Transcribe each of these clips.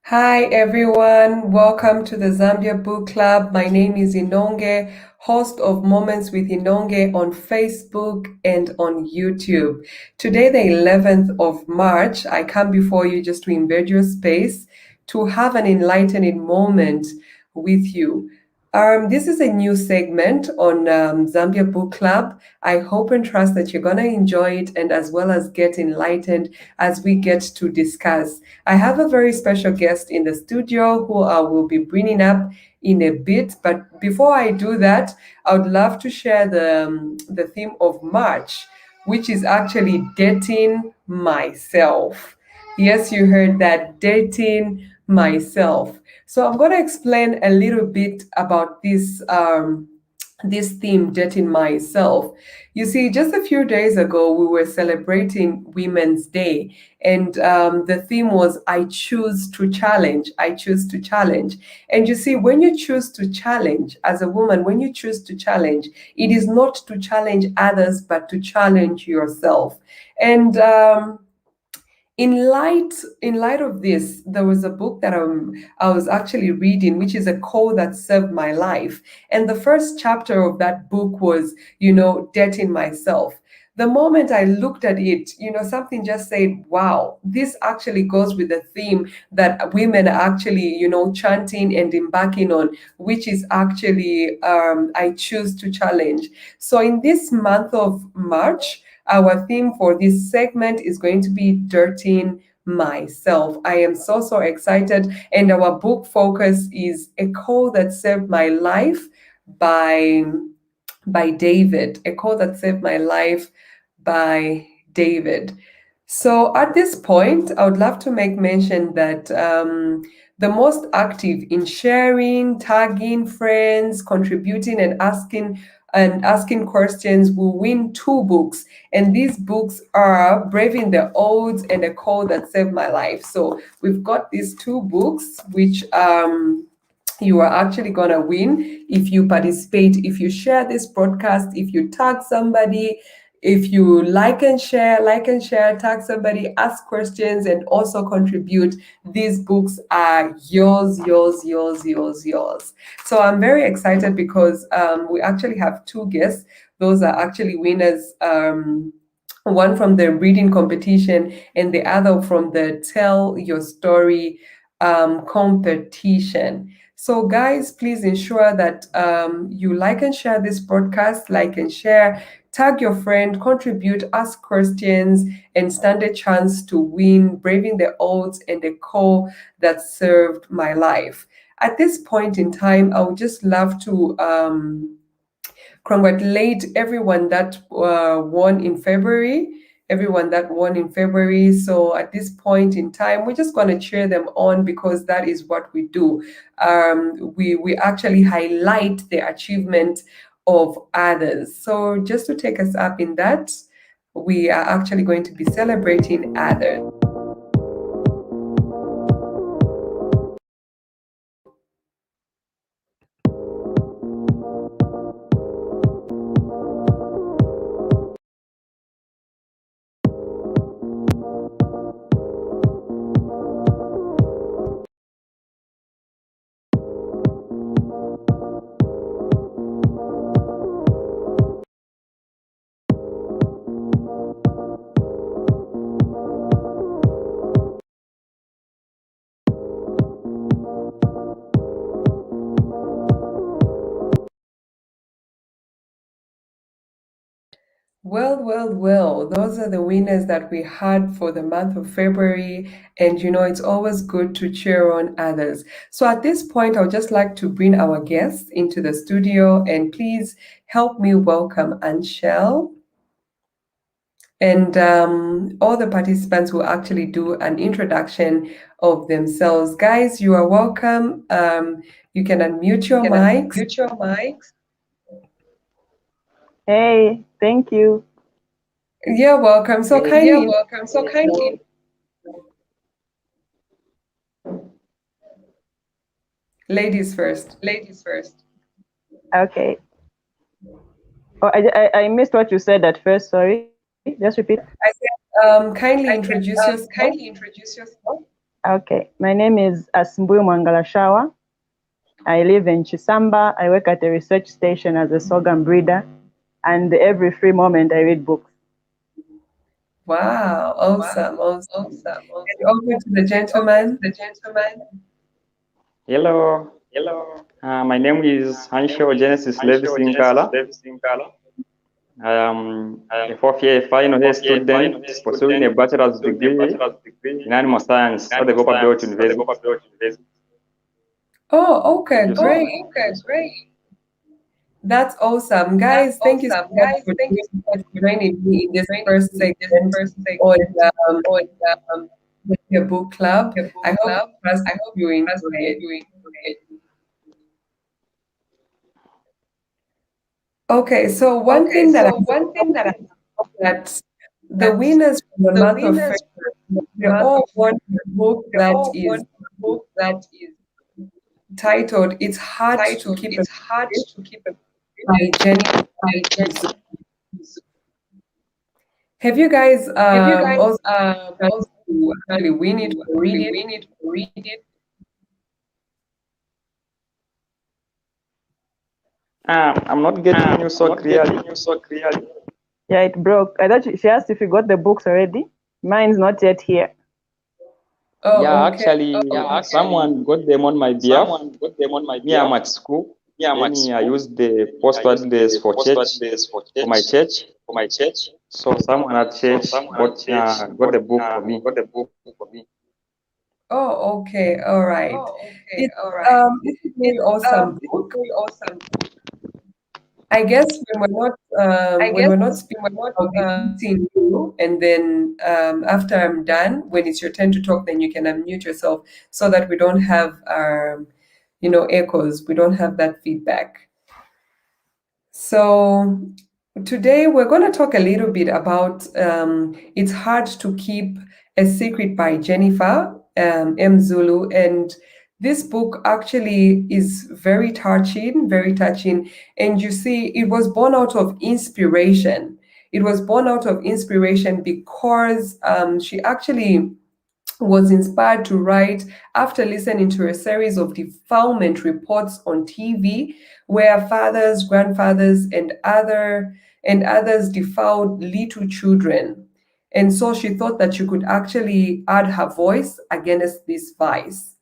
Hi everyone, welcome to the Zambia Book Club. My name is Inonge, host of Moments with Inonge on Facebook and on YouTube. Today, the 11th of March, I come before you just to invade your space to have an enlightening moment with you. This is a new segment on Zambia Book Club. I hope and trust that you're going to enjoy it and as well as get enlightened as we get to discuss. I have a very special guest in the studio who I will be bringing up in a bit. But before I do that, I would love to share the theme of March, which is actually dating myself. Yes, you heard that, dating myself. So I'm going to explain a little bit about this theme, dating myself. You see, just a few days ago, we were celebrating Women's Day, and the theme was I choose to challenge. I choose to challenge. And you see, when you choose to challenge as a woman, when you choose to challenge, it is not to challenge others, but to challenge yourself. And in light of this, there was a book that I was actually reading, which is a code that saved my life. And the first chapter of that book was, dating myself. The moment I looked at it, something just said, wow, this actually goes with the theme that women are actually, chanting and embarking on, which is actually, I choose to challenge. So in this month of March, our theme for this segment is going to be dating myself. I am so excited. And our book focus is A Call That Saved My Life by David. A Call That Saved My Life by David. So at this point, I would love to make mention that the most active in sharing, tagging friends, contributing, and asking questions will win two books. And these books are Braving the Odds and A Call That Saved My Life. So we've got these two books, which you are actually going to win if you participate, if you share this broadcast, if you tag somebody, if you like and share, tag somebody, ask questions, and also contribute. These books are yours. So I'm very excited because we actually have two guests. Those are actually winners. One from the reading competition and the other from the Tell Your Story competition. So guys, please ensure that you like and share this broadcast, like and share, tag your friend, contribute, ask questions, and stand a chance to win Braving the Odds and A Call That Saved My Life. At this point in time, I would just love to congratulate everyone that won in February. So at this point in time, we're just going to cheer them on because that is what we do. We actually highlight the achievement of others. So just to take us up in that, we are actually going to be celebrating others. Well. Those are the winners that we had for the month of February. And it's always good to cheer on others. So at this point, I would just like to bring our guests into the studio and please help me welcome Anshel. And all the participants will actually do an introduction of themselves. Guys, you are welcome. You can unmute your mics. Hey, thank you. You're welcome. So kindly, ladies first. Okay. Oh, I missed what you said at first. Sorry. Just repeat. I said, kindly introduce yourself. Okay, my name is Asmbuyu Mwangalashawa. I live in Chisamba. I work at a research station as a sorghum breeder, and every free moment I read books. Wow, awesome, awesome. And over to the gentleman. Hello, my name is Hansho Genesis Levis Inkala. I am a fourth year final year student pursuing a bachelor's degree in animal science at the Gopa Belt University. Oh, okay, Thank you so great. much. That's awesome. Guys, thank you so much for joining me in this first segment on um, your book club. I hope you enjoy it. Okay, so one thing that I that the winners from the month of February, they all won a book that is titled "It's Hard to Keep a Secret" by Jenny. Have you guys also had to actually win it or read it? I'm not getting you so clearly. Yeah, it broke. I thought she asked if you got the books already. Mine's not yet here. Yeah, Oh, okay. actually, someone got them on my behalf. Me, I'm at school. Then I used the post address for church, for my church. So someone at church got the book for me. Oh, okay. All right. It's a very awesome book. I guess when we're not speaking, I'll be muting you, and then after I'm done, when it's your turn to talk, then you can unmute yourself so that we don't have echoes. We don't have that feedback. So today we're going to talk a little bit about It's Hard to Keep a Secret by Jennifer M. Zulu. And this book actually is very touching, very touching. And you see, it was born out of inspiration. It was born out of inspiration because she actually was inspired to write after listening to a series of defilement reports on TV where fathers, grandfathers, and others defiled little children. And so she thought that she could actually add her voice against this vice.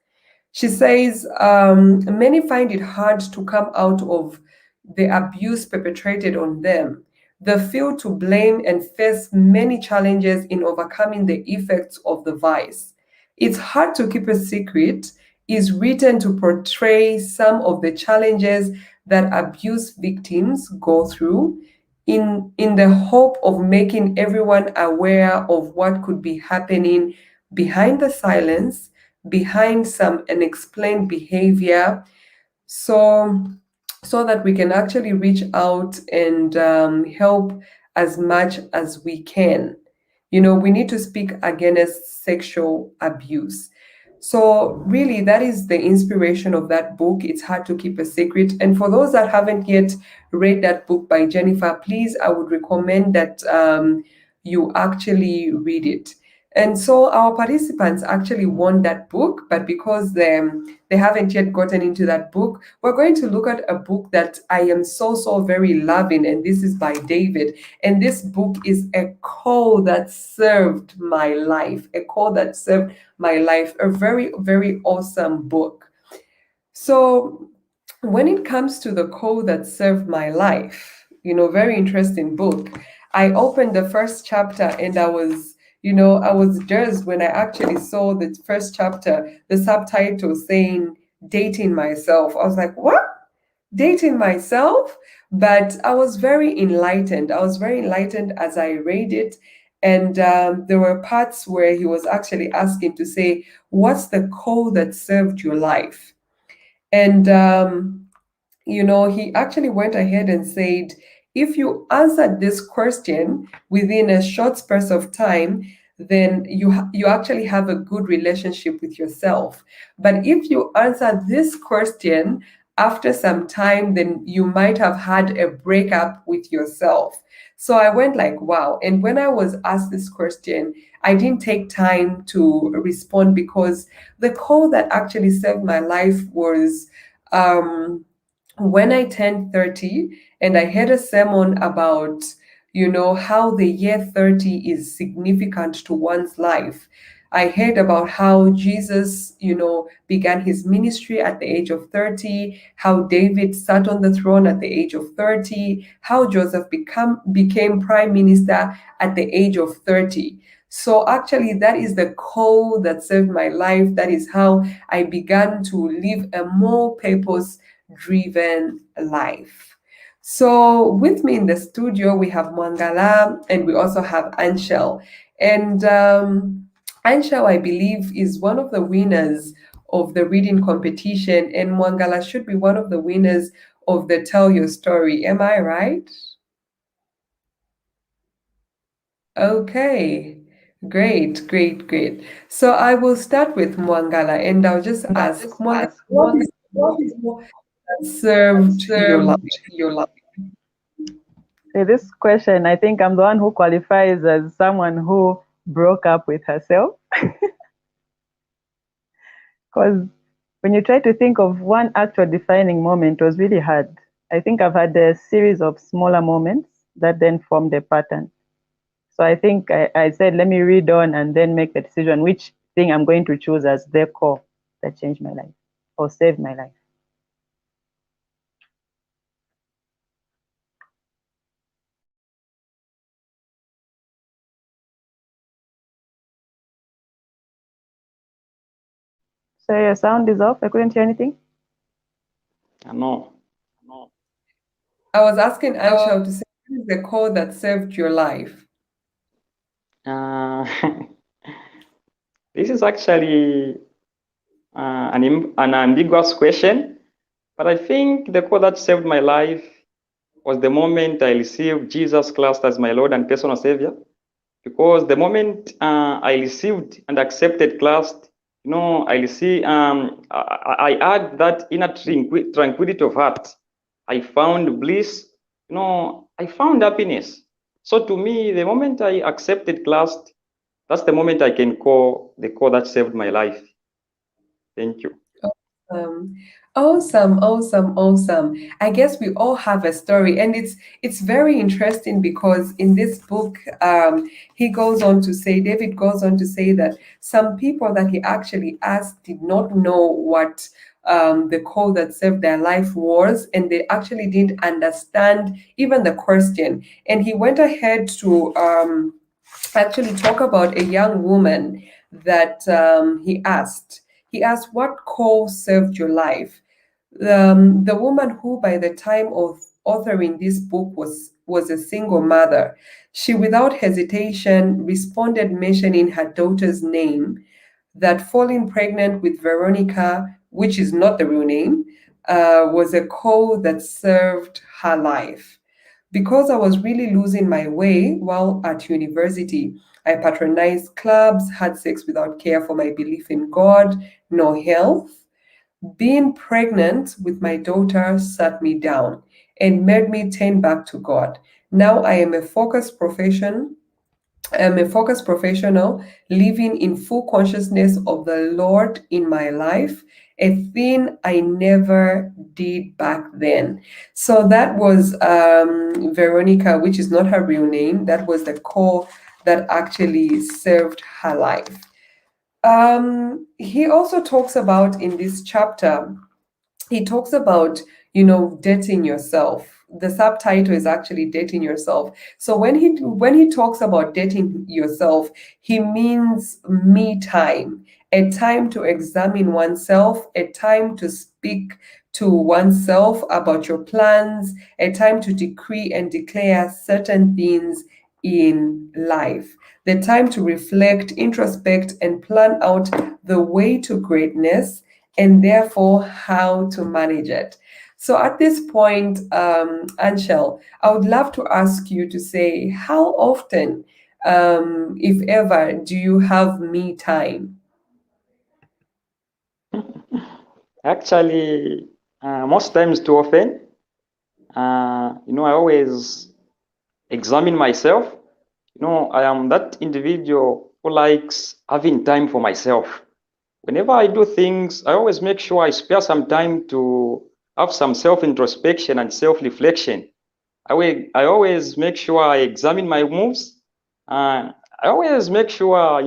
She says many find it hard to come out of the abuse perpetrated on them. They feel to blame and face many challenges in overcoming the effects of the vice. It's Hard to Keep a Secret is written to portray some of the challenges that abuse victims go through in the hope of making everyone aware of what could be happening behind the silence, behind some unexplained behavior, so that we can actually reach out and help as much as we can. We need to speak against sexual abuse. So really, that is the inspiration of that book. It's Hard to Keep a Secret. And for those that haven't yet read that book by Jennifer, please, I would recommend that you actually read it. And so our participants actually won that book, but because they haven't yet gotten into that book, we're going to look at a book that I am so very loving, and this is by David. And this book is a call that served my life, a very awesome book. So when it comes to the call that served my life, very interesting book. I opened the first chapter and I was jazzed when I actually saw the first chapter, the subtitle saying dating myself. I was like, what? Dating myself? But I was very enlightened. I was very enlightened as I read it. And there were parts where he was actually asking to say, what's the call that served your life? And he actually went ahead and said, if you answered this question within a short space of time, then you actually have a good relationship with yourself. But if you answer this question after some time, then you might have had a breakup with yourself. So I went like, wow. And when I was asked this question, I didn't take time to respond because the call that actually saved my life was when I turned 30 and I heard a sermon about, how the year 30 is significant to one's life. I heard about how Jesus, began his ministry at the age of 30, how David sat on the throne at the age of 30, how Joseph became prime minister at the age of 30. So actually, that is the call that saved my life. That is how I began to live a more purpose-driven life. So with me in the studio, we have Mwangala and we also have Anshel. And Anshel, I believe, is one of the winners of the reading competition, and Mwangala should be one of the winners of the Tell Your Story. Am I right? Okay. Great, great, great. So I will start with Mwangala and I'll just ask Mwangala, what is that served your life? So this question, I think I'm the one who qualifies as someone who broke up with herself. Because when you try to think of one actual defining moment, it was really hard. I think I've had a series of smaller moments that then formed a pattern. So I think I said, let me read on and then make the decision which thing I'm going to choose as the core that changed my life or saved my life. So your sound is off. I couldn't hear anything. No. I was asking Anshel to say, what is the call that saved your life? This is actually an ambiguous question, but I think the call that saved my life was the moment I received Jesus Christ as my Lord and personal Savior. Because the moment I received and accepted Christ, I received, I had that inner tranquility of heart. I found bliss, I found happiness. So to me, the moment I accepted Christ, that's the moment I can call the call that saved my life. Thank you. Awesome, awesome, awesome. I guess we all have a story, and it's very interesting because in this book, David goes on to say that some people that he actually asked did not know what the call that saved their life was, and they actually didn't understand even the question. And he went ahead to actually talk about a young woman that he asked. He asked, what call saved your life? The woman who, by the time of authoring this book, was a single mother. She, without hesitation, responded mentioning her daughter's name, that falling pregnant with Veronica, which is not the real name, was a call that served her life. Because I was really losing my way while at university, I patronized clubs, had sex without care for my belief in God nor health. Being pregnant with my daughter sat me down and made me turn back to God. Now I am a focused professional living in full consciousness of the Lord in my life, a thing I never did back then. So that was Veronica, which is not her real name. That was the call that actually saved her life. He also talks about in this chapter, he talks about, dating yourself. The subtitle is actually dating yourself. So when he talks about dating yourself, he means me time, a time to examine oneself, a time to speak to oneself about your plans, a time to decree and declare certain things in life, the time to reflect, introspect, and plan out the way to greatness, and therefore how to manage it. So at this point, Anshel, I would love to ask you to say, how often, if ever, do you have me time? Actually, most times too often, I always examine myself. I am that individual who likes having time for myself. Whenever I do things, I always make sure I spare some time to have some self-introspection and self-reflection. I always make sure I examine my moves. I always make sure, I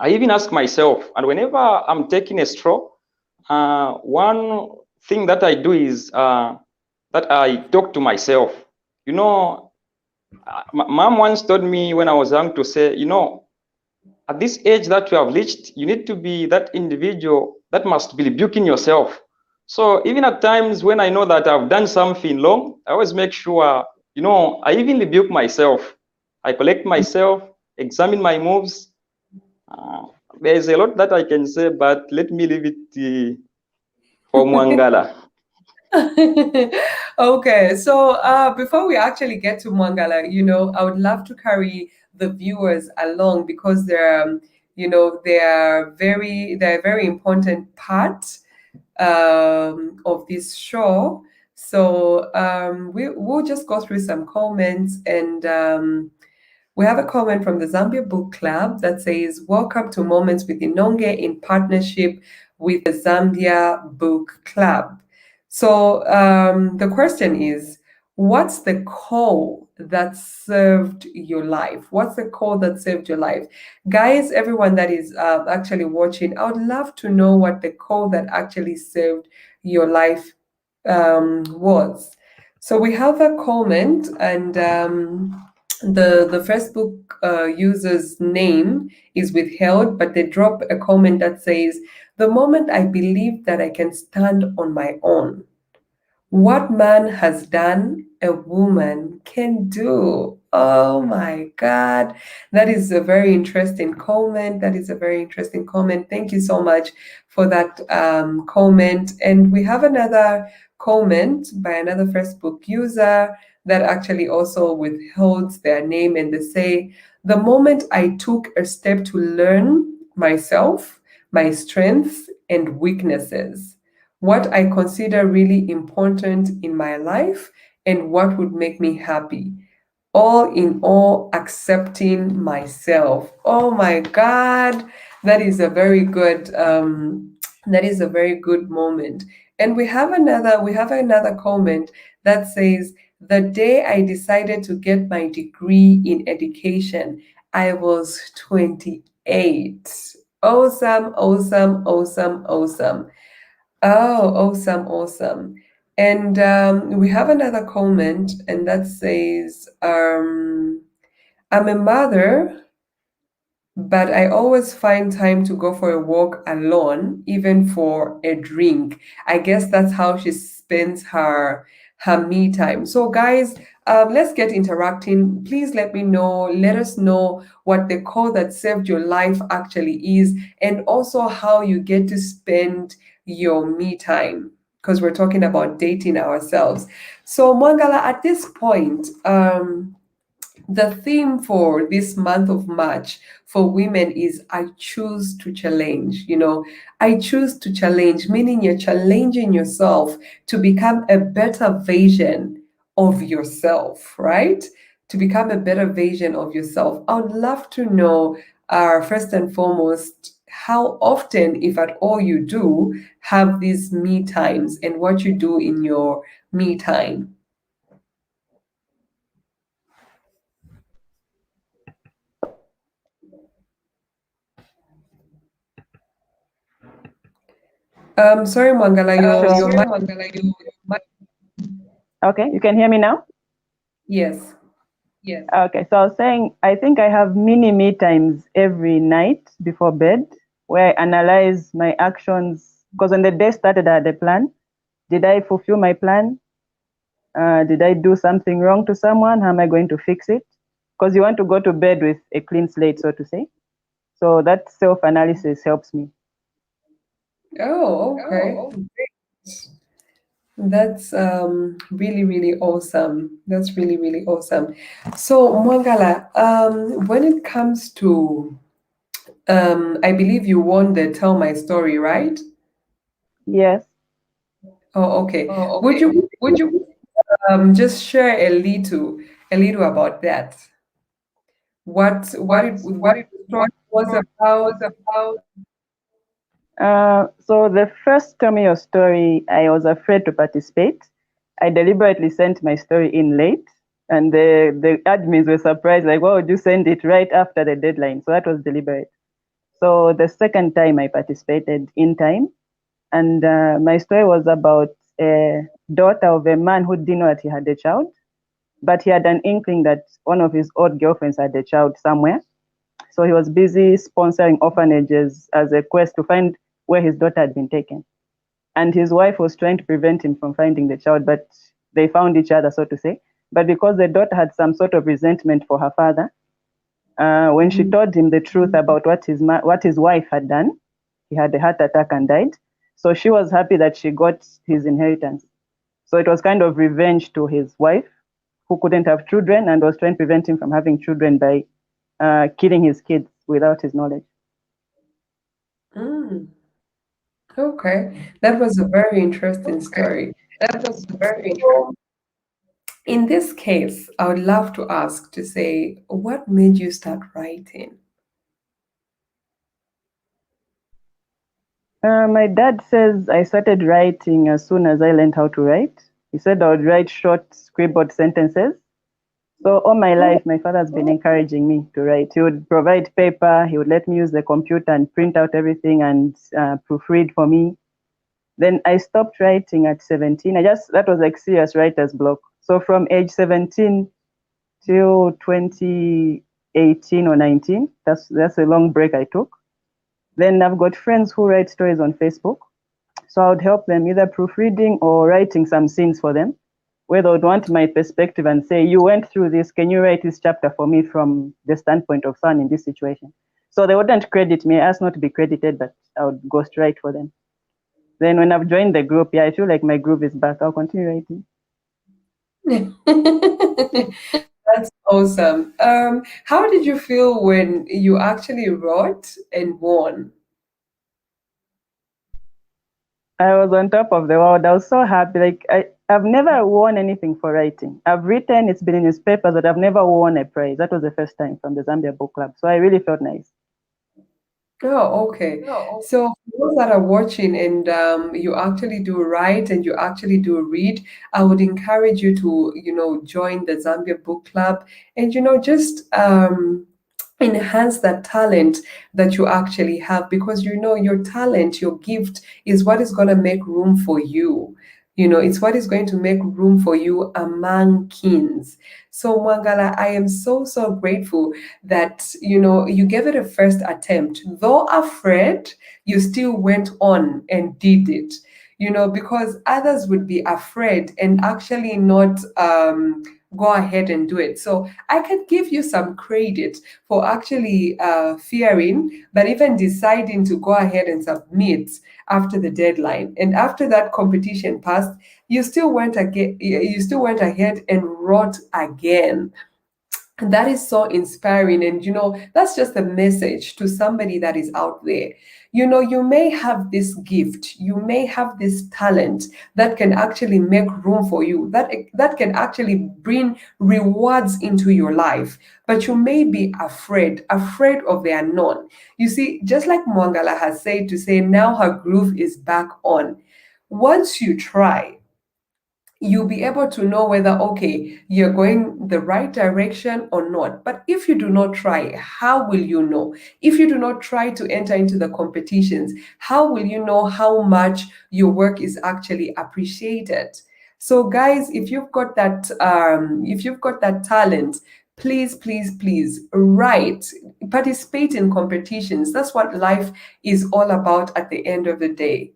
even ask myself, and whenever I'm taking a stroll, one thing that I do is that I talk to myself. Mom once told me when I was young to say, at this age that you have reached, you need to be that individual that must be rebuking yourself. So even at times when I know that I've done something wrong, I always make sure, I even rebuke myself. I collect myself, examine my moves. There's a lot that I can say, but let me leave it for Mwangala. Okay, so before we actually get to Mangala, I would love to carry the viewers along because they're a very important part of this show. So we'll just go through some comments and we have a comment from the Zambia Book Club that says, "Welcome to Moments with Inonge in partnership with the Zambia Book Club." So the question is, what's the call that served your life? What's the call that saved your life? Guys, everyone that is actually watching, I would love to know what the call that actually saved your life was. So we have a comment, and the Facebook user's name is withheld, but they drop a comment that says, "The moment I believed that I can stand on my own. What man has done, a woman can do." Oh my God. That is a very interesting comment. That is a very interesting comment. Thank you so much for that comment. And we have another comment by another Facebook user that actually also withholds their name, and they say, "The moment I took a step to learn myself, my strengths and weaknesses, what I consider really important in my life, and what would make me happy. All in all, accepting myself." Oh my God, that is a very good moment. And we have another comment that says, "The day I decided to get my degree in education, I was 28. Awesome, awesome, awesome, awesome." Oh, awesome, awesome. And we have another comment, and that says, "I'm a mother, but I always find time to go for a walk alone, even for a drink." I guess that's how she spends her me time. So guys, let's get interacting. Please let us know what the call that saved your life actually is, and also how you get to spend your me time, because we're talking about dating ourselves. So Mangala, at this point, the theme for this month of March for women is "I choose to challenge." I choose to challenge, meaning you're challenging yourself to become a better version of yourself, right? To become a better version of yourself. I would love to know, first and foremost, how often, if at all, you do have these me times and what you do in your me time. Sorry, Mangala, your mic. Okay, you can hear me now? Yes. Okay, so I was saying, I think I have mini me times every night before bed where I analyze my actions, because when the day started, I had a plan. Did I fulfill my plan? Did I do something wrong to someone? How am I going to fix it? Because you want to go to bed with a clean slate, so to say. So that self-analysis helps me. Oh, okay. That's really, really awesome. That's really, really awesome. So, Mangala, when it comes to, I believe you won the Tell My Story, right? Yes. Oh, okay. Would you just share a little about that? What it story was about. So the first Tell Me Your Story, I was afraid to participate. I deliberately sent my story in late, and the admins were surprised, like, why would you send it right after the deadline? So that was deliberate. So the second time I participated in time, and my story was about a daughter of a man who didn't know that he had a child, but he had an inkling that one of his old girlfriends had a child somewhere. So he was busy sponsoring orphanages as a quest to find where his daughter had been taken. And his wife was trying to prevent him from finding the child, but they found each other, so to say. But because the daughter had some sort of resentment for her father, when she told him the truth about what his wife had done, he had a heart attack and died. So she was happy that she got his inheritance. So it was kind of revenge to his wife, who couldn't have children and was trying to prevent him from having children by killing his kids without his knowledge. Mm, okay, that was a very interesting story. That was very So, in this case, I would love to ask to say, what made you start writing? My dad says I started writing as soon as I learned how to write. He said I would write short, scribbled sentences. So all my life, my father has been encouraging me to write. He would provide paper. He would let me use the computer and print out everything and proofread for me. Then I stopped writing at 17. That was like serious writer's block. So from age 17 till 2018 or 19, that's a long break I took. Then I've got friends who write stories on Facebook. So I would help them either proofreading or writing some scenes for them, where they would want my perspective and say, you went through this, can you write this chapter for me from the standpoint of someone in this situation? So they wouldn't credit me. I asked not to be credited, but I would ghost write for them. Then when I've joined the group, I feel like my groove is back. I'll continue writing. That's awesome. How did you feel when you actually wrote and won? I was on top of the world. I was so happy. I've never won anything for writing. I've written, it's been in newspapers, but I've never won a prize. That was the first time from the Zambia Book Club. So I really felt nice. Oh, okay. Oh, So for those that are watching and you actually do write and you actually do read, I would encourage you to, join the Zambia Book Club and, just enhance that talent that you actually have because your talent, your gift is what is going to make room for you. It's what is going to make room for you among kings. So Mwangala, I am so, so grateful that, you gave it a first attempt. Though afraid, you still went on and did it, because others would be afraid and actually not go ahead and do it. So I can give you some credit for actually fearing, but even deciding to go ahead and submit after the deadline. And after that competition passed, you still went again. You still went ahead and wrote again. And that is so inspiring. And, that's just a message to somebody that is out there. You may have this gift, you may have this talent that can actually make room for you, that can actually bring rewards into your life. But you may be afraid of the unknown. You see, just like Mwangala has said to say, now her groove is back on. Once you try, you'll be able to know whether, okay, you're going the right direction or not. But if you do not try, how will you know? If you do not try to enter into the competitions, how will you know how much your work is actually appreciated? So guys, if you've got that talent, please, please, please write, participate in competitions. That's what life is all about at the end of the day.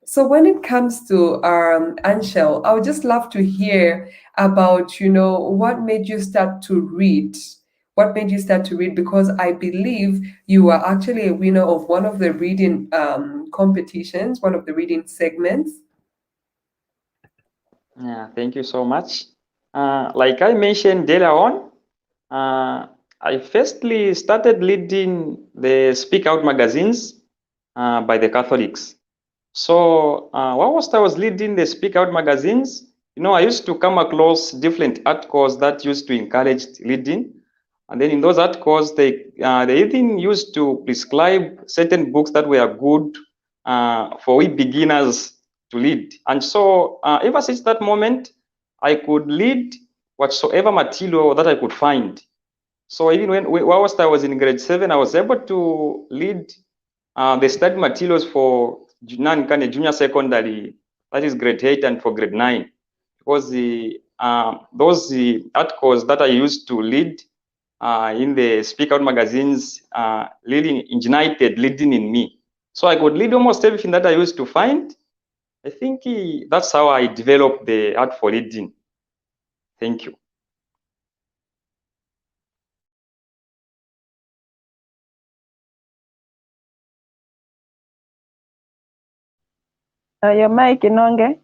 So when it comes to Anshel, I would just love to hear about, what made you start to read? What made you start to read? Because I believe you were actually a winner of one of the reading competitions, one of the reading segments. yeah, thank you so much. Like I mentioned earlier on, I firstly started reading the Speak Out magazines by the Catholics. So whilst I was reading the Speak Out magazines, I used to come across different articles that used to encourage reading. And then in those articles, they even used to prescribe certain books that were good for we beginners to read. And so ever since that moment, I could read whatsoever material that I could find. So even whilst I was in grade 7, I was able to read the study materials for junior secondary, that is grade 8 and for grade 9, because those articles that I used to read in the Speak Out magazines really ignited reading in me. So I could read almost everything that I used to find. I think that's how I developed the art for reading. Thank you. Your mic, Inonge.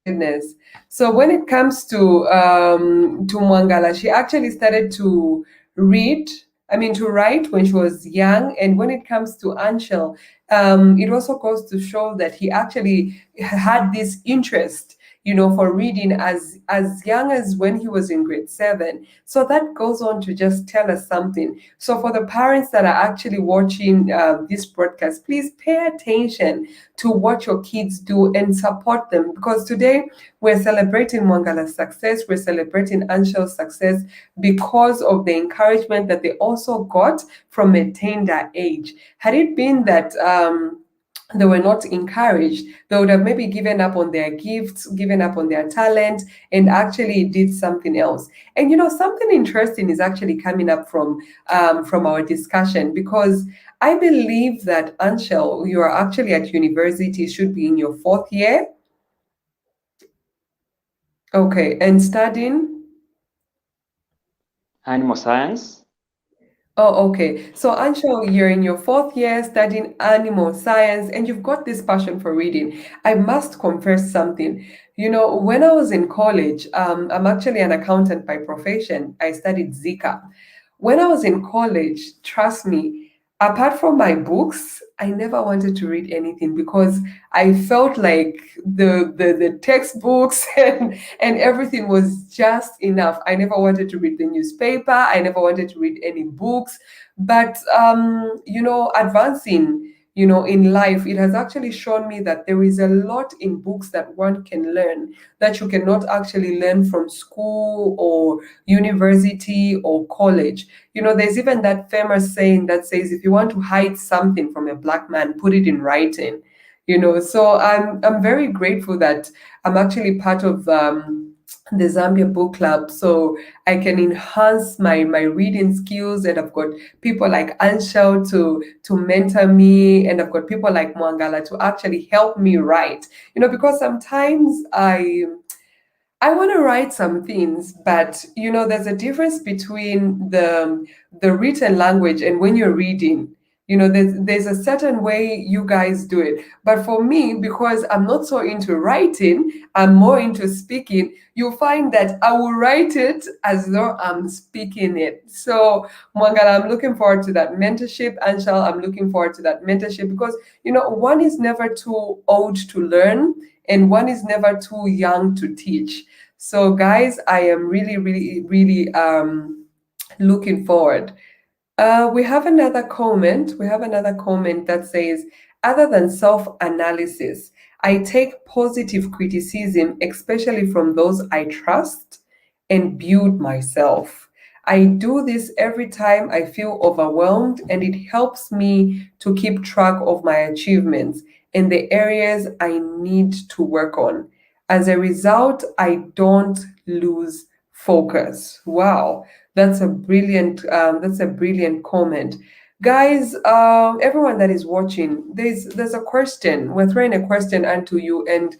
Goodness. So when it comes to Mwangala, she actually started to read, to write when she was young. And when it comes to Anshel, it also goes to show that he actually had this interest, for reading as young as when he was in grade 7. So that goes on to just tell us something. So for the parents that are actually watching this broadcast, please pay attention to what your kids do and support them, because today we're celebrating Mwangala's success, we're celebrating Anshel's success because of the encouragement that they also got from a tender age. Had it been that they were not encouraged, they would have maybe given up on their gifts, given up on their talent, and actually did something else. And something interesting is actually coming up from our discussion, because I believe that, Anshel, you are actually at university, should be in your 4th year. Okay, and studying? Animal science. Oh, okay. So, Anshel, you're in your 4th year studying animal science, and you've got this passion for reading. I must confess something. When I was in college, I'm actually an accountant by profession. I studied Zika. When I was in college, trust me, apart from my books, I never wanted to read anything, because I felt like the textbooks and everything was just enough. I never wanted to read the newspaper. I never wanted to read any books. But advancing, in life, it has actually shown me that there is a lot in books that one can learn that you cannot actually learn from school or university or college. There's even that famous saying that says, if you want to hide something from a black man, put it in writing. So I'm very grateful that I'm actually part of the Zambia Book Club, so I can enhance my reading skills, and I've got people like Anshel to mentor me, and I've got people like Mwangala to actually help me write. Because sometimes I want to write some things, but there's a difference between the written language and when you're reading. There's a certain way you guys do it. But for me, because I'm not so into writing, I'm more into speaking, you'll find that I will write it as though I'm speaking it. So, Mwangala, I'm looking forward to that mentorship. Anshel, I'm looking forward to that mentorship, because, one is never too old to learn, and one is never too young to teach. So, guys, I am really, really, really looking forward. We have another comment. We have another comment that says, other than self-analysis, I take positive criticism, especially from those I trust, and build myself. I do this every time I feel overwhelmed, and it helps me to keep track of my achievements and the areas I need to work on. As a result, I don't lose focus. Wow, that's a brilliant comment. Guys, everyone that is watching, there's a question. We're throwing a question onto you, and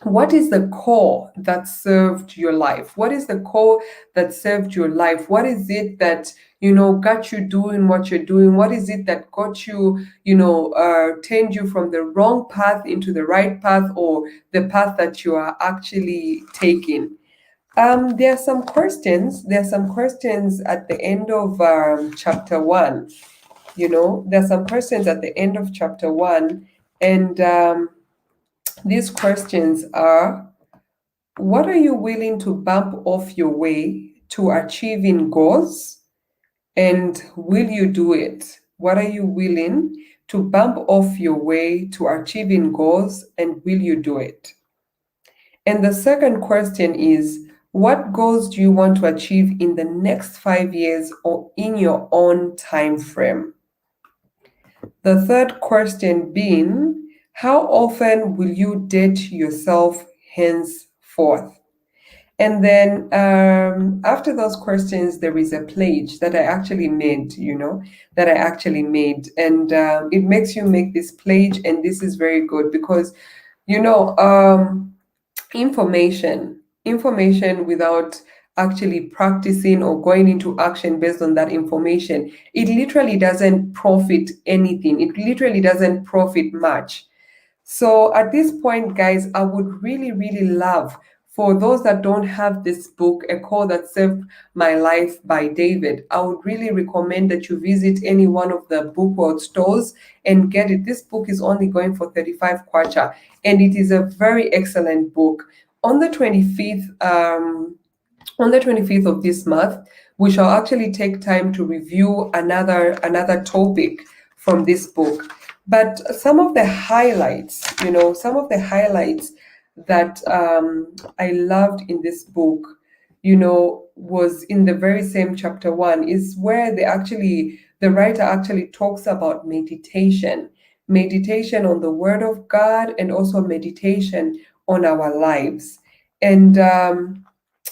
what is the core that served your life? What is the core that served your life? What is it that got you doing what you're doing? What is it that got you, turned you from the wrong path into the right path, or the path that you are actually taking? There are some questions. There are some questions at the end of chapter 1. There are some questions at the end of chapter 1, and these questions are: what are you willing to bump off your way to achieving goals? And will you do it? What are you willing to bump off your way to achieving goals, and will you do it? And the second question is, what goals do you want to achieve in the next 5 years or in your own time frame? The third question being, how often will you date yourself henceforth? And then after those questions, there is a pledge that I actually made, And it makes you make this pledge. And this is very good because, information without actually practicing or going into action based on that information, it literally doesn't profit anything. It literally doesn't profit much. So at this point, guys, I would really, really love for those that don't have this book, A Call That Saved My Life by David, I would really recommend that you visit any one of the book world stores and get it. This book is only going for 35 kwacha, and it is a very excellent book. On the 25th of this month, we shall actually take time to review another topic from this book. But some of the highlights, that I loved in this book, was in the very same chapter 1, is where the writer actually talks about meditation on the Word of God, and also meditation on our lives. And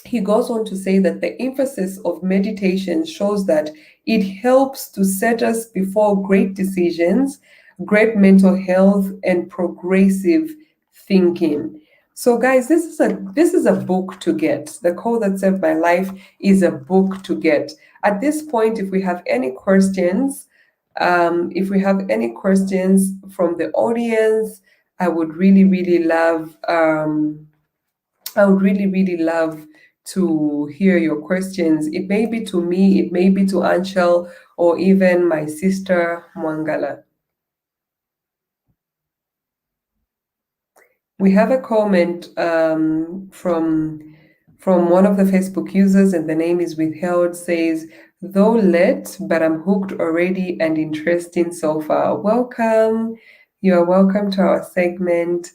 he goes on to say that the emphasis of meditation shows that it helps to set us before great decisions, great mental health, and progressive thinking. So guys, this is a book to get. The Call That Saved My Life is a book to get. At this point, if we have any questions, from the audience, I would really, really love to hear your questions. It may be to me, it may be to Anshel, or even my sister Mwangala. We have a comment from one of the Facebook users, and the name is withheld, says, though late, but I'm hooked already and interesting so far. Welcome. You are welcome to our segment.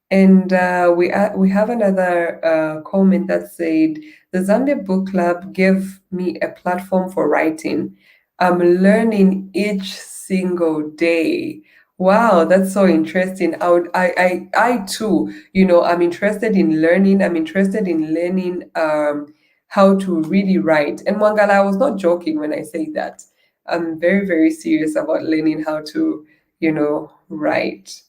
And we have another comment that said, the Zambia Book Club gave me a platform for writing. I'm learning each single day. Wow, that's so interesting. I too, I'm interested in learning. I'm interested in learning how to really write. And Mwangala, I was not joking when I say that. I'm very, very serious about learning how to, write.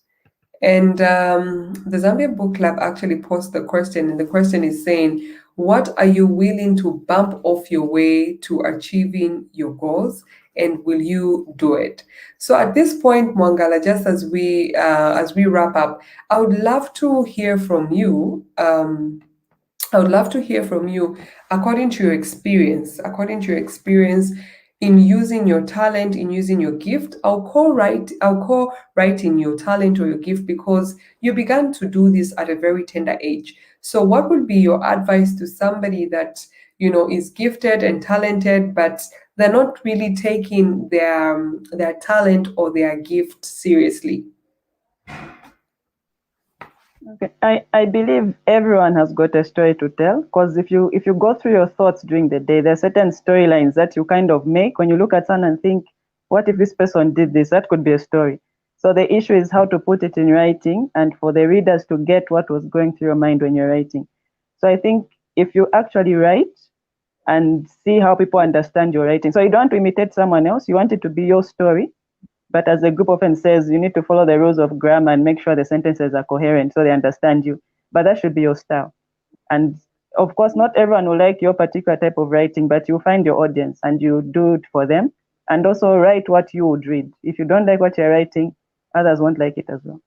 And the Zambia Book Club actually posed the question, and the question is saying, what are you willing to bump off your way to achieving your goals, and will you do it? So at this point, Mwangala, just as we wrap up, I would love to hear from you. According to your experience, in using your talent, in using your gift. I'll call writing your talent or your gift because you began to do this at a very tender age. So what would be your advice to somebody that, is gifted and talented, but they're not really taking their talent or their gift seriously? Okay. I believe everyone has got a story to tell, because if you go through your thoughts during the day, there are certain storylines that you kind of make when you look at someone and think, what if this person did this? That could be a story. So the issue is how to put it in writing and for the readers to get what was going through your mind when you're writing. So I think if you actually write and see how people understand your writing, so you don't want to imitate someone else, you want it to be your story. But as the group often says, you need to follow the rules of grammar and make sure the sentences are coherent so they understand you. But that should be your style. And of course, not everyone will like your particular type of writing, but you find your audience and you do it for them. And also write what you would read. If you don't like what you're writing, others won't like it as well.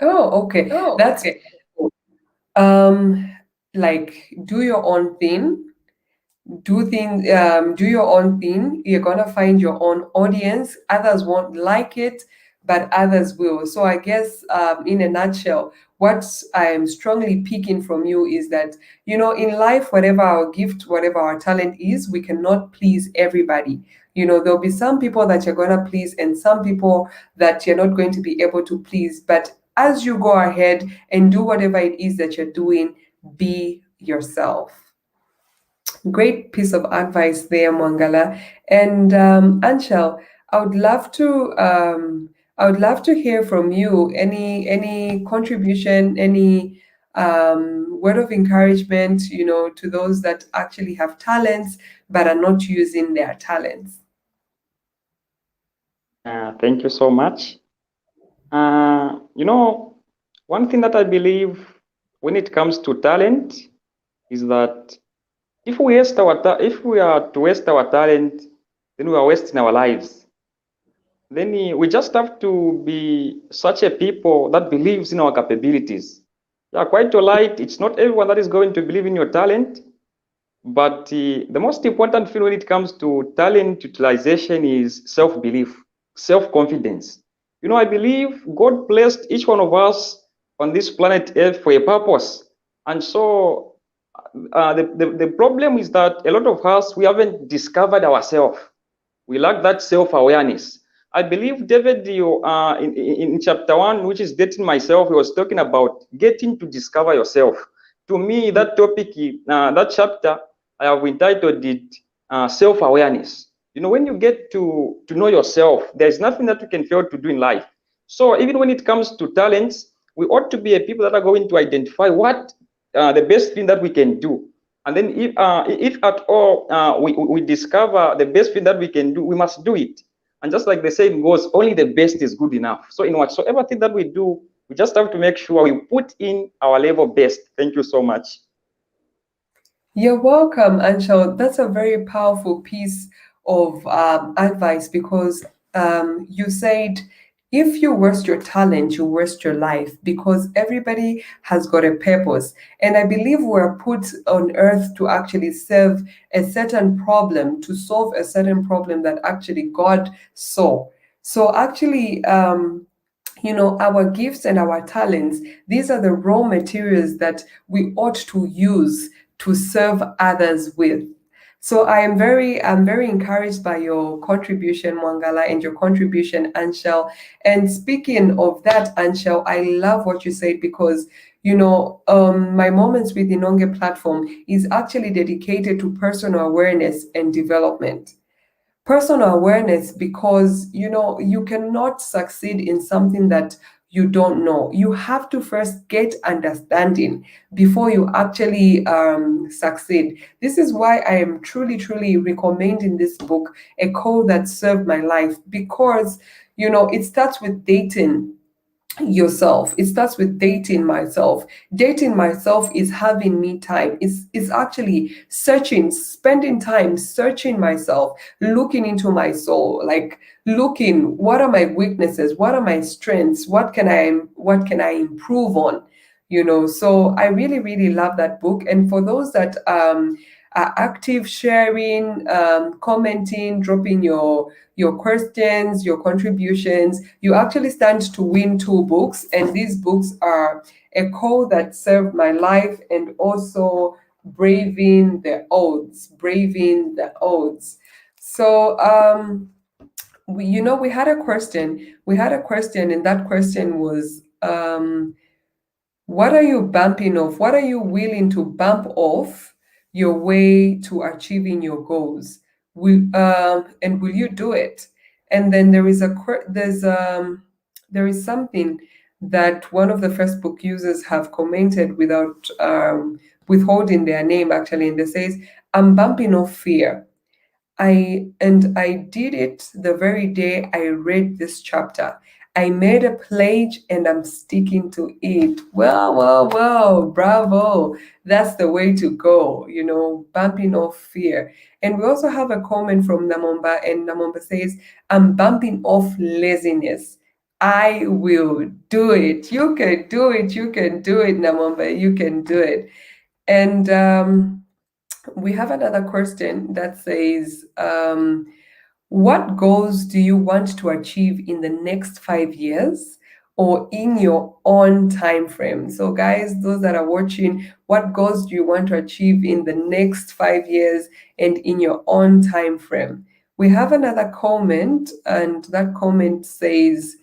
Oh, okay. That's okay. Like, do your own thing. Do your own thing. You're gonna find your own audience. Others won't like it, but others will. So I guess in a nutshell, what I'm strongly picking from you is that, in life, whatever our gift, whatever our talent is, we cannot please everybody. There'll be some people that you're going to please and some people that you're not going to be able to please. But as you go ahead and do whatever it is that you're doing, be yourself. Great piece of advice there, Mangala. And Anshel, I would love to hear from you. Any contribution, any word of encouragement, to those that actually have talents but are not using their talents. Thank you so much. One thing that I believe when it comes to talent is that if we are to waste our talent, then we are wasting our lives. Then we just have to be such a people that believes in our capabilities. Yeah, quite all right. It's not everyone that is going to believe in your talent, but the most important thing when it comes to talent utilization is self-belief, self-confidence. I believe God placed each one of us on this planet Earth for a purpose. And so the problem is that a lot of us, we haven't discovered ourselves. We lack that self-awareness. I believe David, in chapter 1, which is Dating Myself, he was talking about getting to discover yourself. To me, that topic, that chapter, I have entitled it self-awareness. When you get to know yourself, there's nothing that you can fail to do in life. So even when it comes to talents, we ought to be a people that are going to identify what the best thing that we can do. And then if at all we discover the best thing that we can do, we must do it. And just like the saying goes, only the best is good enough. So in whatsoever thing that we do, we just have to make sure we put in our level best. Thank you so much. You're welcome, Anshel. That's a very powerful piece of advice because you said if you waste your talent, you waste your life because everybody has got a purpose. And I believe we're put on earth to actually serve a certain problem, to solve a certain problem that actually God saw. So actually, our gifts and our talents, these are the raw materials that we ought to use to serve others with. So I'm very encouraged by your contribution, Mwangala, and your contribution, Anshel. And speaking of that, Anshel, I love what you said because my Moments with Inonge platform is actually dedicated to personal awareness and development. Personal awareness because you cannot succeed in something that you don't know. You have to first get understanding before you actually succeed. This is why I am truly recommending this book, A Code That Served My Life, because it starts with dating yourself. It starts with dating myself. Dating myself is having me time. It's actually spending time searching myself, looking into my soul, like looking, what are my weaknesses, what are my strengths, what can I improve on. So I really love that book. And for those that are active, sharing, commenting, dropping your questions, your contributions, you actually stand to win 2 books. And these books are A Code That Served My Life and also Braving the Odds. So we had a question. And that question was, what are you bumping off? What are you willing to bump off your way to achieving your goals? And will you do it? And then there is something that one of the Facebook users have commented without withholding their name actually, and they says, "I'm bumping off fear. I did it the very day I read this chapter. I made a pledge and I'm sticking to it." Well, bravo. That's the way to go, bumping off fear. And we also have a comment from Namomba, and Namomba says, "I'm bumping off laziness. I will do it." You can do it, Namomba, you can do it. And we have another question that says, what goals do you want to achieve in the next 5 years? or in your own time frame? So guys, those that are watching, what goals do you want to achieve in the next 5 years and in your own time frame? We have another comment, and that comment says,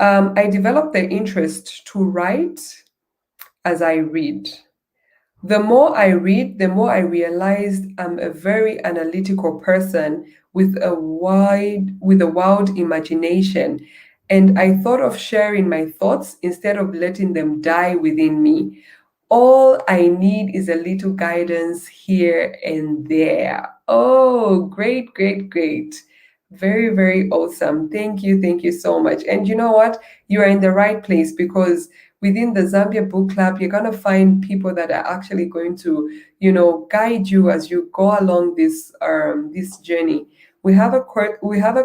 I developed the interest to write as I read. The more I read, the more I realized I'm a very analytical person with a wild imagination. And I thought of sharing my thoughts instead of letting them die within me. All I need is a little guidance here and there. Oh, great, great, great. Very, very awesome. Thank you so much. And you know what? You are in the right place, because within the Zambia Book Club, you're going to find people that are actually going to, guide you as you go along this journey. We have a comment. We have a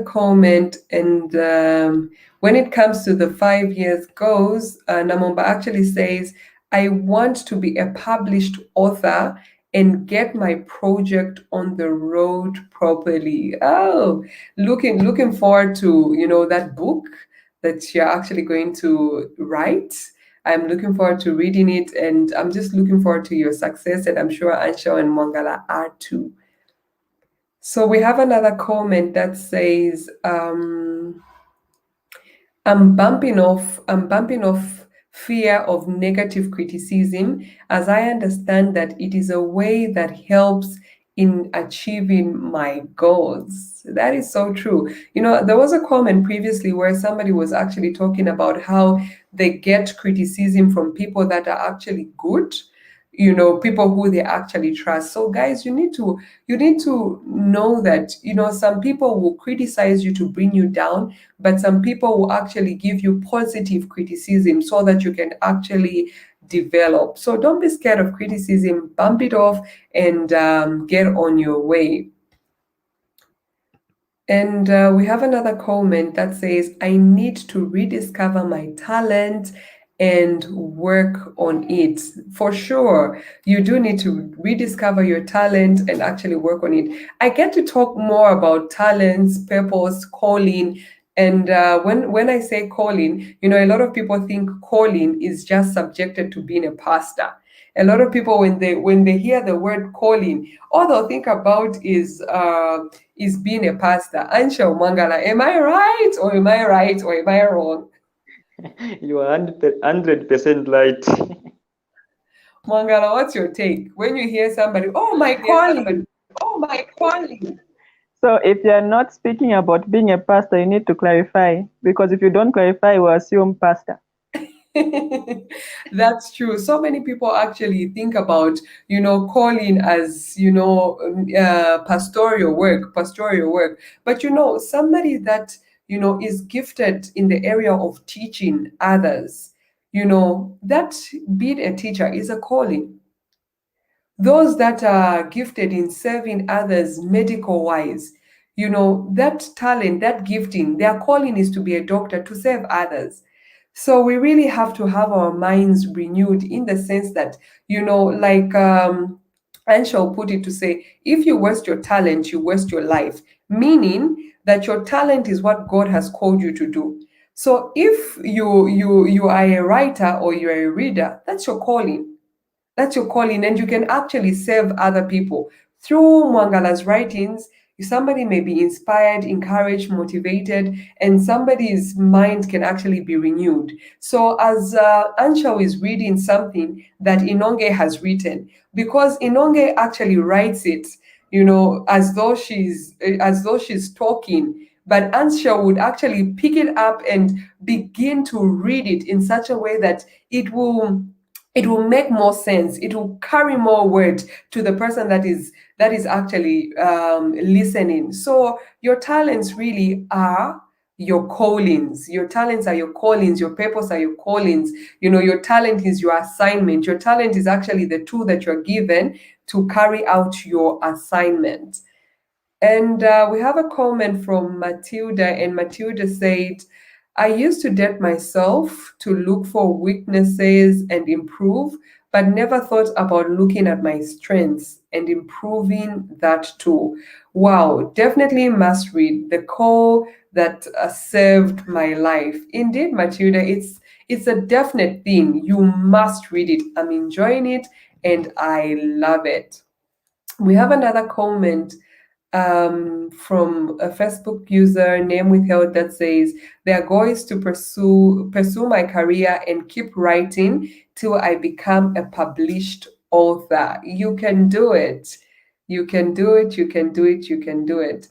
comment, and when it comes to the 5 years goals, Namomba actually says, I want to be a published author and get my project on the road properly. Oh, looking forward to, that book that you're actually going to write. I'm looking forward to reading it, and I'm just looking forward to your success, and I'm sure Ansho and Mangala are too. So we have another comment that says, I'm bumping off fear of negative criticism, as I understand that it is a way that helps in achieving my goals. That is so true. There was a comment previously where somebody was actually talking about how they get criticism from people that are actually good, people who they actually trust. So guys, you need to know that, some people will criticize you to bring you down, but some people will actually give you positive criticism so that you can actually develop. So don't be scared of criticism, bump it off, and get on your way. And we have another comment that says, I need to rediscover my talent and work on it. For sure, you do need to rediscover your talent and actually work on it. I get to talk more about talents, purpose, calling. And when I say calling, a lot of people think calling is just subjected to being a pastor. A lot of people, when they hear the word calling, all they'll think about is being a pastor. Ansha Mangala, am I right or am I right or am I wrong? You are 100% right. Mangala, what's your take when you hear somebody? Oh, my calling. Oh, my calling. So if you're not speaking about being a pastor, you need to clarify, because if you don't clarify, we assume pastor. That's true. So many people actually think about, calling as, pastoral work. But, somebody that, is gifted in the area of teaching others, that being a teacher is a calling. Those that are gifted in serving others medical wise, that talent, that gifting, their calling is to be a doctor, to serve others. So we really have to have our minds renewed, in the sense that, like Anshel put it, to say, if you waste your talent, you waste your life, meaning that your talent is what God has called you to do. So if you are a writer or you're a reader, that's your calling. That's your calling, and you can actually serve other people. Through Mwangala's writings, somebody may be inspired, encouraged, motivated, and somebody's mind can actually be renewed. So as Anshaw is reading something that Inonge has written, because Inonge actually writes it, as though she's talking, but Anshaw would actually pick it up and begin to read it in such a way that it will make more sense. It will carry more weight to the person that is actually listening. So your talents really are your callings. Your talents are your callings. Your purpose are your callings. Your talent is your assignment. Your talent is actually the tool that you're given to carry out your assignment. And we have a comment from Matilda, and Matilda said, I used to doubt myself, to look for weaknesses and improve, but never thought about looking at my strengths and improving that too. Wow, definitely must read. The call that saved my life. Indeed, Matilda, it's a definite thing. You must read it. I'm enjoying it and I love it. We have another comment from a Facebook user, name withheld, that says their goal is to pursue my career and keep writing till I become a published author. You can do it. You can do it. You can do it. You can do it.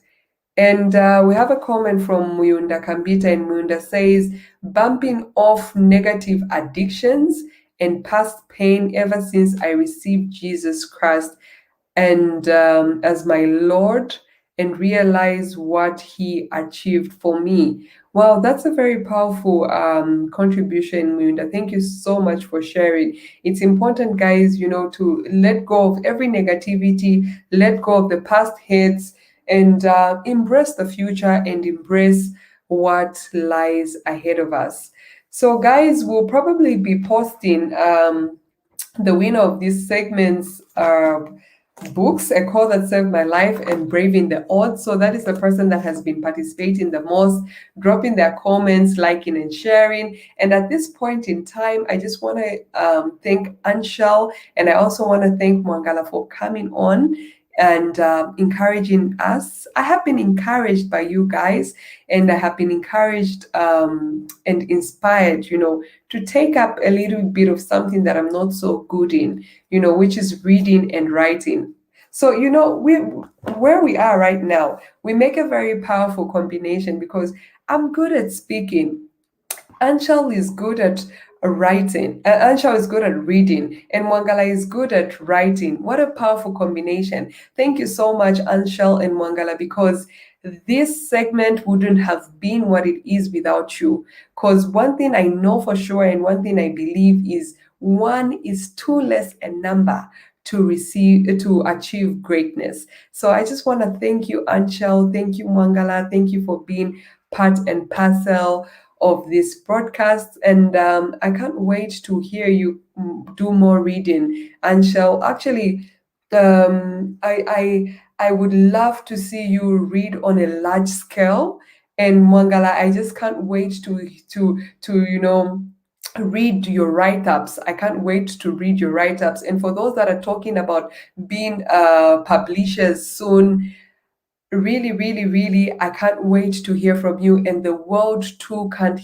And we have a comment from Muyunda Kambita, and Muyunda says, bumping off negative addictions and past pain ever since I received Jesus Christ and as my Lord, and realize what He achieved for me. Wow, that's a very powerful contribution, Munda. Thank you so much for sharing. It's important, guys, to let go of every negativity, let go of the past hits, and embrace the future and embrace what lies ahead of us. So, guys, we'll probably be posting the winner of these segments books, A Call That Saved My Life and Braving the Odds. So that is the person that has been participating the most, dropping their comments, liking and sharing. And at this point in time, I just want to thank Anshel, and I also want to thank Mwangala for coming on and encouraging us. I have been encouraged by you guys, and I have been encouraged and inspired, to take up a little bit of something that I'm not so good in, which is reading and writing. So, where we are right now, we make a very powerful combination because I'm good at speaking. Anshel is good at writing. Anshel is good at reading, and Mwangala is good at writing. What a powerful combination. Thank you so much, Anshel and Mwangala, because this segment wouldn't have been what it is without you. Because one thing I know for sure and one thing I believe is one is too less a number to achieve greatness. So I just want to thank you, Anshel. Thank you, Mwangala. Thank you for being part and parcel of this broadcast, and I can't wait to hear you do more reading. Anshel, actually, I would love to see you read on a large scale. And Mwangala, I just can't wait to read your write-ups. I can't wait to read your write-ups. And for those that are talking about being publishers soon, really, really, really, I can't wait to hear from you, and the world too can't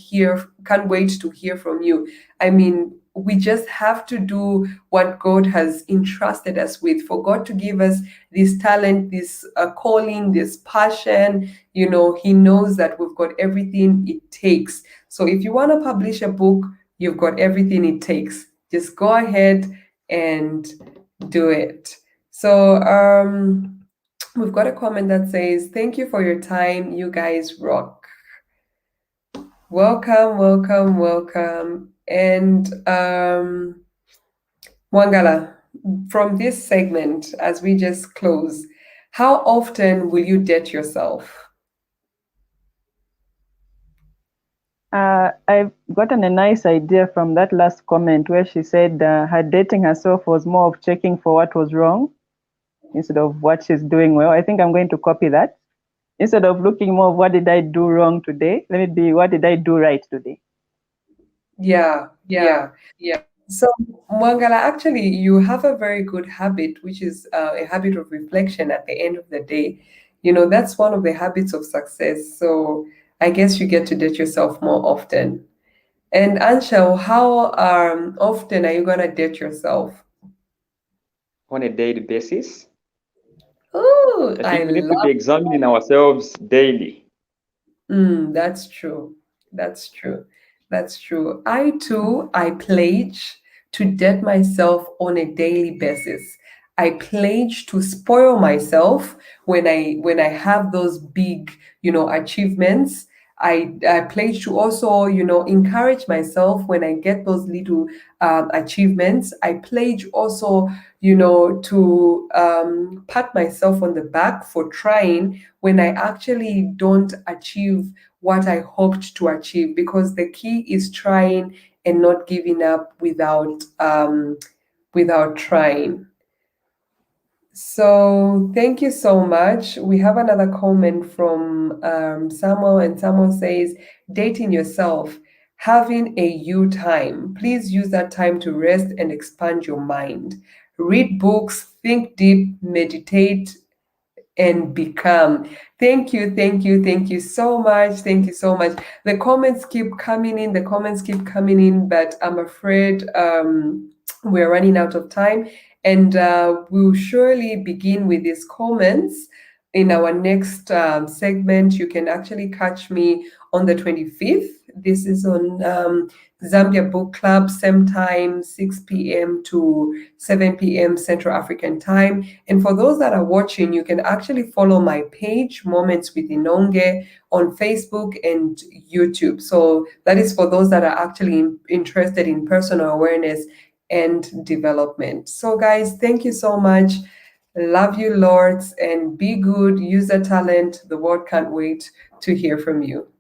wait to hear from you. I mean, we just have to do what God has entrusted us with. For God to give us this talent, this calling, this passion, He knows that we've got everything it takes. So if you want to publish a book, you've got everything it takes. Just go ahead and do it. So we've got a comment that says, thank you for your time. You guys rock. Welcome, welcome, welcome. And Mwangala, from this segment, as we just close, how often will you date yourself? I've gotten a nice idea from that last comment where she said her dating herself was more of checking for what was wrong instead of what she's doing well. I think I'm going to copy that. Instead of looking more of what did I do wrong today, let it be what did I do right today. Yeah. So, Mwangala, actually, you have a very good habit, which is a habit of reflection at the end of the day. That's one of the habits of success. So, I guess you get to date yourself more often. And Anshel, how often are you going to date yourself? On a daily basis. Oh, I think we need to be examining ourselves daily. That's true. That's true. That's true. I too, I pledge to date myself on a daily basis. I pledge to spoil myself when I have those big, achievements. I pledge to also, encourage myself when I get those little achievements. I pledge also, to pat myself on the back for trying when I actually don't achieve what I hoped to achieve, because the key is trying and not giving up without trying. So thank you so much. We have another comment from Samuel, and Samuel says, dating yourself, having a you time. Please use that time to rest and expand your mind. Read books, think deep, meditate, and become. Thank you, thank you, thank you so much. Thank you so much. The comments keep coming in, but I'm afraid we're running out of time. And we'll surely begin with these comments in our next segment. You can actually catch me on the 25th. This is on Zambia Book Club, same time, 6 p.m. to 7 p.m. Central African time. And for those that are watching, you can actually follow my page, Moments with Inonge, on Facebook and YouTube. So that is for those that are actually interested in personal awareness and development. So, guys, thank you so much. Love you, Lords, and be good. Use the talent. The world can't wait to hear from you.